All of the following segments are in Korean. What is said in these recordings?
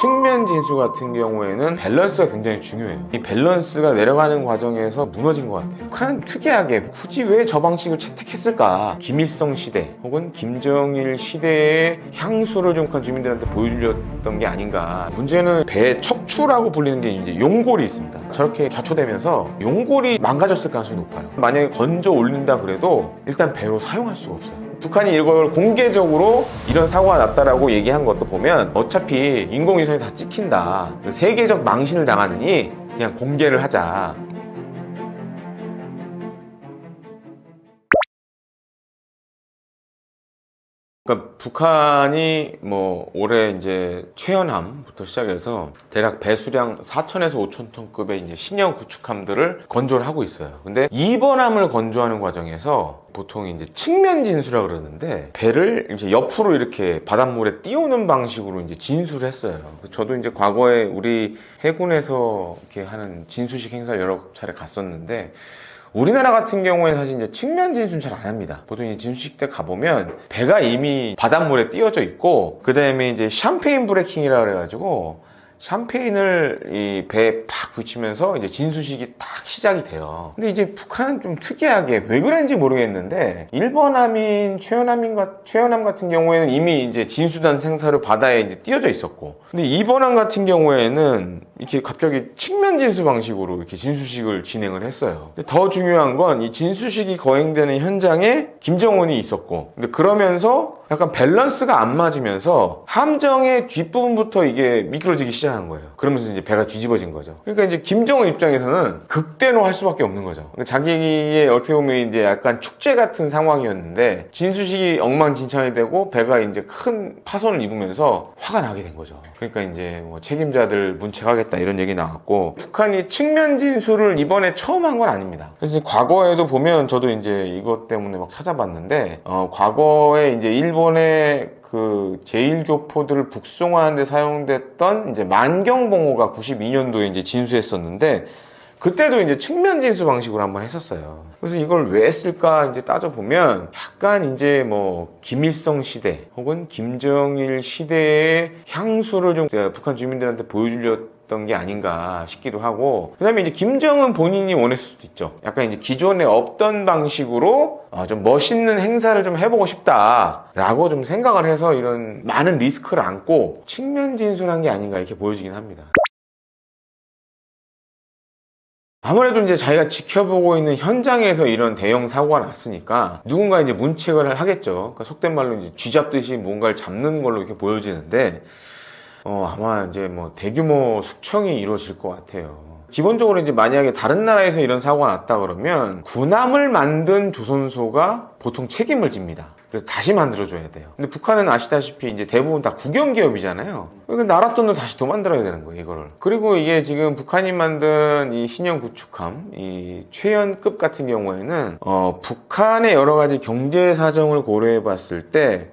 측면 진수 같은 경우에는 밸런스가 굉장히 중요해요. 이 밸런스가 내려가는 과정에서 무너진 것 같아요. 북한은 특이하게 굳이 왜 저 방식을 채택했을까? 김일성 시대 혹은 김정일 시대의 향수를 좀 북한 주민들한테 보여주려던 게 아닌가. 문제는 배 척추라고 불리는 게 이제 용골이 있습니다. 저렇게 좌초되면서 용골이 망가졌을 가능성이 높아요. 만약에 건져 올린다 그래도 일단 배로 사용할 수가 없어요. 북한이 이걸 공개적으로 이런 사고가 났다라고 얘기한 것도 보면 어차피 인공위성이 다 찍힌다. 세계적 망신을 당하느니 그냥 공개를 하자. 그러니까 북한이 뭐 올해 이제 최연함부터 시작해서 대략 배수량 4,000에서 5,000톤급의 이제 신형 구축함들을 건조를 하고 있어요. 근데 이번 함을 건조하는 과정에서 보통 이제 측면 진수라 그러는데 배를 이제 옆으로 이렇게 바닷물에 띄우는 방식으로 이제 진수를 했어요. 저도 이제 과거에 우리 해군에서 이렇게 하는 진수식 행사를 여러 차례 갔었는데 우리나라 같은 경우에는 사실 이제 측면 진수는 잘 안 합니다. 보통 이제 진수식 때 가보면 배가 이미 바닷물에 띄어져 있고 그 다음에 이제 샴페인 브레이킹이라 그래가지고 샴페인을 이 배에 팍 붙이면서 이제 진수식이 딱 시작이 돼요. 근데 이제 북한은 좀 특이하게 왜 그런지 모르겠는데 일본함인 최연함 같은 경우에는 이미 이제 진수단 생사로 바다에 이제 띄어져 있었고 근데 이번함 같은 경우에는 이렇게 갑자기 측면 진수 방식으로 이렇게 진수식을 진행을 했어요. 근데 더 중요한 건 이 진수식이 거행되는 현장에 김정은이 있었고 근데 그러면서 약간 밸런스가 안 맞으면서 함정의 뒷부분부터 이게 미끄러지기 시작한 거예요. 그러면서 이제 배가 뒤집어진 거죠. 그러니까 이제 김정은 입장에서는 극대노할 수밖에 없는 거죠. 그러니까 자기의 어떻게 보면 이제 약간 축제 같은 상황이었는데 진수식이 엉망진창이 되고 배가 이제 큰 파손을 입으면서 화가 나게 된 거죠. 그러니까 이제 뭐 책임자들 문책하겠다 이런 얘기 나왔고 북한이 측면 진수를 이번에 처음 한 건 아닙니다. 그래서 과거에도 보면 저도 이제 이것 때문에 막 찾아봤는데 과거에 이제 일본의 그 제1교포들을 북송하는 데 사용됐던 이제 만경봉호가 92년도에 이제 진수했었는데 그때도 이제 측면 진수 방식으로 한번 했었어요. 그래서 이걸 왜 했을까 이제 따져보면 약간 이제 뭐 김일성 시대 혹은 김정일 시대의 향수를 좀 북한 주민들한테 보여주려던 게 아닌가 싶기도 하고 그 다음에 이제 김정은 본인이 원했을 수도 있죠. 약간 이제 기존에 없던 방식으로 좀 멋있는 행사를 좀 해보고 싶다라고 좀 생각을 해서 이런 많은 리스크를 안고 측면 진술한 게 아닌가 이렇게 보여지긴 합니다. 아무래도 이제 자기가 지켜보고 있는 현장에서 이런 대형 사고가 났으니까 누군가 이제 문책을 하겠죠. 그러니까 속된 말로 이제 쥐잡듯이 뭔가를 잡는 걸로 이렇게 보여지는데 아마 이제 뭐 대규모 숙청이 이루어질 것 같아요. 기본적으로 이제 만약에 다른 나라에서 이런 사고가 났다 그러면 군함을 만든 조선소가 보통 책임을 집니다. 그래서 다시 만들어줘야 돼요. 근데 북한은 아시다시피 이제 대부분 다 국영기업이잖아요. 그러니까 나라 돈을 다시 더 만들어야 되는 거예요, 이거를. 그리고 이게 지금 북한이 만든 이 신형 구축함, 이 최연급 같은 경우에는, 북한의 여러 가지 경제 사정을 고려해 봤을 때,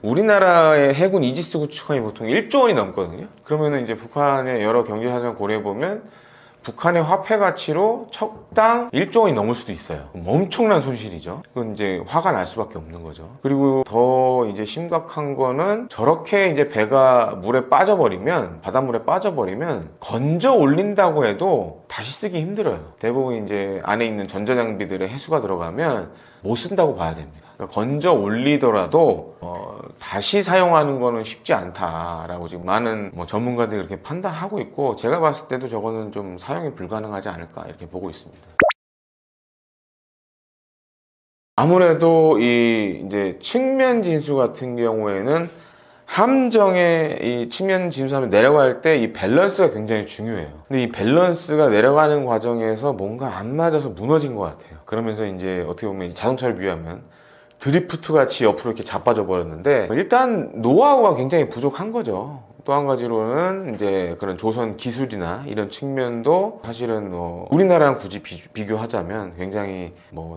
우리나라의 해군 이지스 구축함이 보통 1조 원이 넘거든요. 그러면은 이제 북한의 여러 경제 사정을 고려해 보면, 북한의 화폐 가치로 척당 1조 원이 넘을 수도 있어요. 엄청난 손실이죠. 그건 이제 화가 날 수밖에 없는 거죠. 그리고 더 이제 심각한 거는 저렇게 이제 배가 물에 빠져버리면, 바닷물에 빠져버리면 건져 올린다고 해도 다시 쓰기 힘들어요. 대부분 이제 안에 있는 전자장비들의 해수가 들어가면 못 쓴다고 봐야 됩니다. 그러니까 건져 올리더라도 다시 사용하는 거는 쉽지 않다라고 지금 많은 전문가들이 그렇게 판단하고 있고 제가 봤을 때도 저거는 좀 사용이 불가능하지 않을까 이렇게 보고 있습니다. 아무래도 이 이제 측면 진수 같은 경우에는 함정의 이 측면 진수하면 내려갈 때 이 밸런스가 굉장히 중요해요. 근데 이 밸런스가 내려가는 과정에서 뭔가 안 맞아서 무너진 것 같아요. 그러면서 이제 어떻게 보면 자동차를 비유하면 드리프트 같이 옆으로 이렇게 자빠져 버렸는데 일단 노하우가 굉장히 부족한 거죠. 또 한 가지로는 이제 그런 조선 기술이나 이런 측면도 사실은 우리나라랑 굳이 비교하자면 굉장히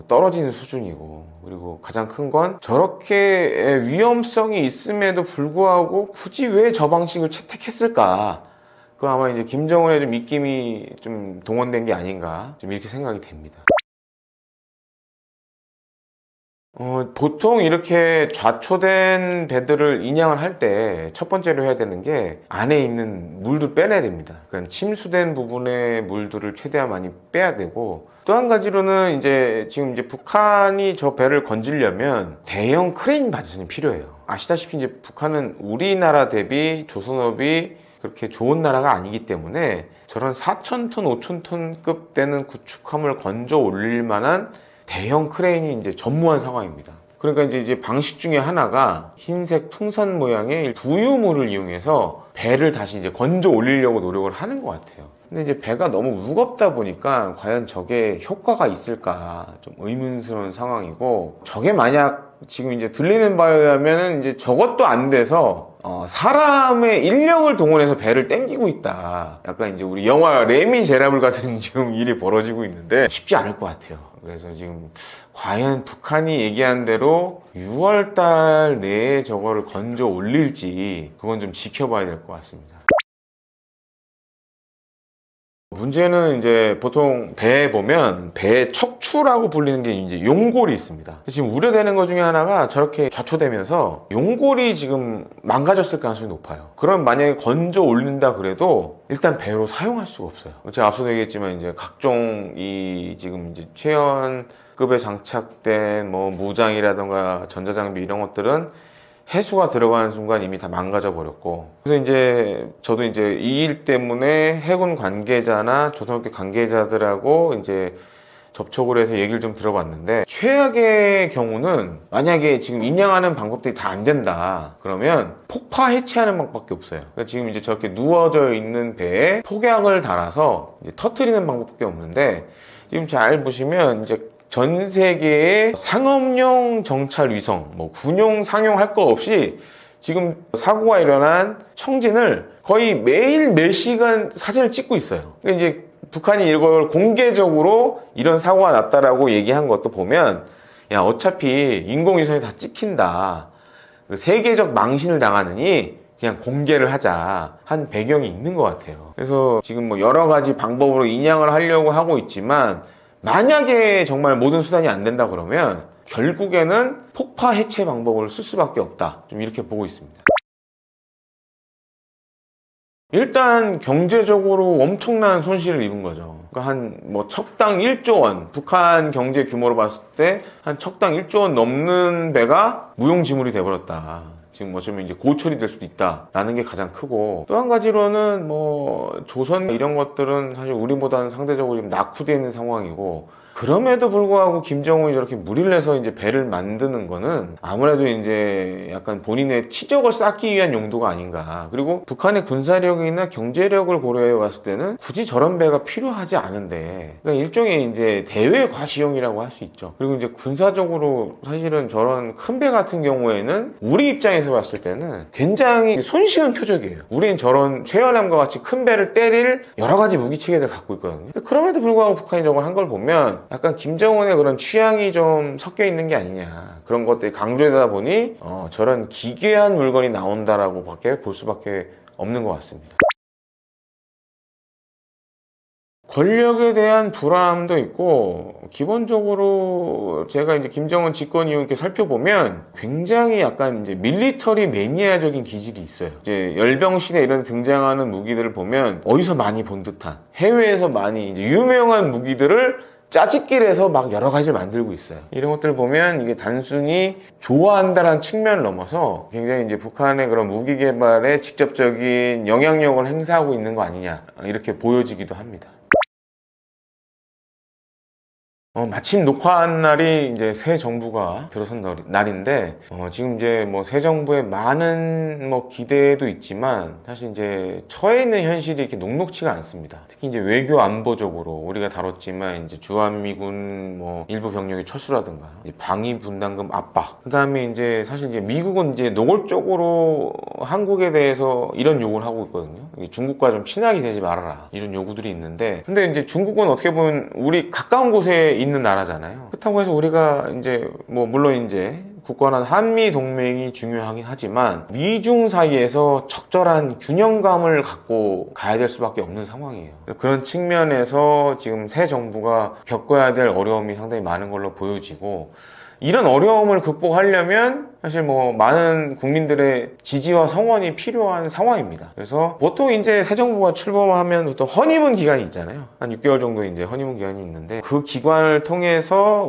떨어지는 수준이고 그리고 가장 큰 건 저렇게 위험성이 있음에도 불구하고 굳이 왜 저 방식을 채택했을까? 그 아마 이제 김정은의 좀 입김이 좀 동원된 게 아닌가 좀 이렇게 생각이 됩니다. 보통 이렇게 좌초된 배들을 인양을 할 때 첫 번째로 해야 되는 게 안에 있는 물도 빼내야 됩니다. 그러니까 침수된 부분의 물들을 최대한 많이 빼야 되고, 또 한 가지로는 이제 지금 이제 북한이 저 배를 건지려면 대형 크레인 바지선이 필요해요. 아시다시피 이제 북한은 우리나라 대비 조선업이 그렇게 좋은 나라가 아니기 때문에 저런 4,000톤, 5,000톤급 되는 구축함을 건져 올릴 만한 대형 크레인이 이제 전무한 상황입니다. 그러니까 이제 방식 중에 하나가 흰색 풍선 모양의 두유물을 이용해서 배를 다시 이제 건져 올리려고 노력을 하는 것 같아요. 근데 이제 배가 너무 무겁다 보니까 과연 저게 효과가 있을까 좀 의문스러운 상황이고, 저게 만약 지금 이제 들리는 바에 의하면 이제 저것도 안 돼서 사람의 인력을 동원해서 배를 땡기고 있다. 약간 이제 우리 영화 레미제라블 같은 지금 일이 벌어지고 있는데 쉽지 않을 것 같아요. 그래서 지금 과연 북한이 얘기한 대로 6월달 내에 저거를 건져 올릴지 그건 좀 지켜봐야 될 것 같습니다. 문제는 이제 보통 배에 보면 배 척추라고 불리는 게 이제 용골이 있습니다. 지금 우려되는 것 중에 하나가 저렇게 좌초되면서 용골이 지금 망가졌을 가능성이 높아요. 그럼 만약에 건져 올린다 그래도 일단 배로 사용할 수가 없어요. 제가 앞서도 얘기했지만 이제 각종 이 지금 이제 최연급에 장착된 뭐 무장이라던가 전자장비 이런 것들은 해수가 들어가는 순간 이미 다 망가져 버렸고, 그래서 이제 저도 이제 이 일 때문에 해군 관계자나 조선업계 관계자들하고 이제 접촉을 해서 얘기를 좀 들어봤는데, 최악의 경우는 만약에 지금 인양하는 방법들이 다 안 된다 그러면 폭파 해체하는 방법밖에 없어요. 그러니까 지금 이제 저렇게 누워져 있는 배에 폭약을 달아서 이제 터트리는 방법밖에 없는데, 지금 잘 보시면 이제 전 세계의 상업용 정찰 위성, 뭐 군용, 상용할 거 없이 지금 사고가 일어난 청진을 거의 매일 몇 시간 사진을 찍고 있어요. 그러니까 이제 북한이 이걸 공개적으로 이런 사고가 났다라고 얘기한 것도 보면, 야, 어차피 인공위성이 다 찍힌다. 세계적 망신을 당하느니 그냥 공개를 하자 한 배경이 있는 것 같아요. 그래서 지금 뭐 여러 가지 방법으로 인양을 하려고 하고 있지만, 만약에 정말 모든 수단이 안 된다 그러면 결국에는 폭파 해체 방법을 쓸 수밖에 없다. 좀 이렇게 보고 있습니다. 일단 경제적으로 엄청난 손실을 입은 거죠. 그러니까 한 뭐 척당 1조 원, 북한 경제 규모로 봤을 때 한 척당 1조 원 넘는 배가 무용지물이 돼버렸다. 지금 어쩌면 이제 고철이 될 수도 있다라는 게 가장 크고, 또 한 가지로는 뭐 조선 이런 것들은 사실 우리보다는 상대적으로 좀 낙후되어 있는 상황이고, 그럼에도 불구하고 김정은이 저렇게 무리를 해서 이제 배를 만드는 거는 아무래도 이제 약간 본인의 치적을 쌓기 위한 용도가 아닌가. 그리고 북한의 군사력이나 경제력을 고려해 봤을 때는 굳이 저런 배가 필요하지 않은데, 그러니까 일종의 이제 대외 과시용이라고 할 수 있죠. 그리고 이제 군사적으로 사실은 저런 큰 배 같은 경우에는 우리 입장에서 봤을 때는 굉장히 손쉬운 표적이에요. 우린 저런 최연함과 같이 큰 배를 때릴 여러 가지 무기 체계를 갖고 있거든요. 그럼에도 불구하고 북한이 저걸 한 걸 보면 약간 김정은의 그런 취향이 좀 섞여 있는 게 아니냐, 그런 것들이 강조되다 보니 저런 기괴한 물건이 나온다라고 밖에 볼 수밖에 없는 것 같습니다. 권력에 대한 불안함도 있고, 기본적으로 제가 이제 김정은 집권 이후 이렇게 살펴보면 굉장히 약간 이제 밀리터리 매니아적인 기질이 있어요. 이제 열병시대 이런 등장하는 무기들을 보면 어디서 많이 본 듯한, 해외에서 많이 이제 유명한 무기들을 짜집기를 해서 막 여러 가지를 만들고 있어요. 이런 것들을 보면 이게 단순히 좋아한다는 측면을 넘어서 굉장히 이제 북한의 그런 무기 개발에 직접적인 영향력을 행사하고 있는 거 아니냐, 이렇게 보여지기도 합니다. 마침 녹화한 날이 이제 새 정부가 들어선 날인데, 지금 이제 뭐 새 정부에 많은 뭐 기대도 있지만, 사실 이제 처해 있는 현실이 이렇게 녹록치가 않습니다. 특히 이제 외교 안보적으로 우리가 다뤘지만, 이제 주한미군 뭐 일부 병력의 철수라든가, 방위 분담금 압박, 그 다음에 이제 사실 이제 미국은 이제 노골적으로 한국에 대해서 이런 요구를 하고 있거든요. 중국과 좀 친하게 지내지 말아라, 이런 요구들이 있는데, 근데 이제 중국은 어떻게 보면 우리 가까운 곳에 있는 나라잖아요. 그렇다고 해서 우리가 이제 뭐 물론 이제 굳건한 한미 동맹이 중요하긴 하지만 미중 사이에서 적절한 균형감을 갖고 가야 될 수밖에 없는 상황이에요. 그런 측면에서 지금 새 정부가 겪어야 될 어려움이 상당히 많은 걸로 보여지고, 이런 어려움을 극복하려면 사실 뭐 많은 국민들의 지지와 성원이 필요한 상황입니다. 그래서 보통 이제 새 정부가 출범하면 보통 허니문 기간이 있잖아요. 한 6개월 정도 이제 허니문 기간이 있는데 그 기간을 통해서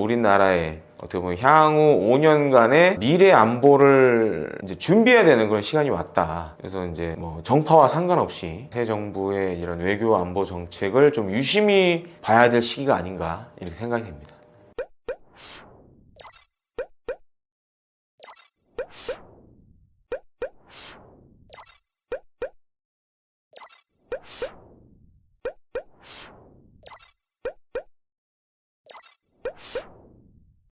우리나라의 어떻게 보면 향후 5년간의 미래 안보를 이제 준비해야 되는 그런 시간이 왔다. 그래서 이제 뭐 정파와 상관없이 새 정부의 이런 외교 안보 정책을 좀 유심히 봐야 될 시기가 아닌가 이렇게 생각이 됩니다.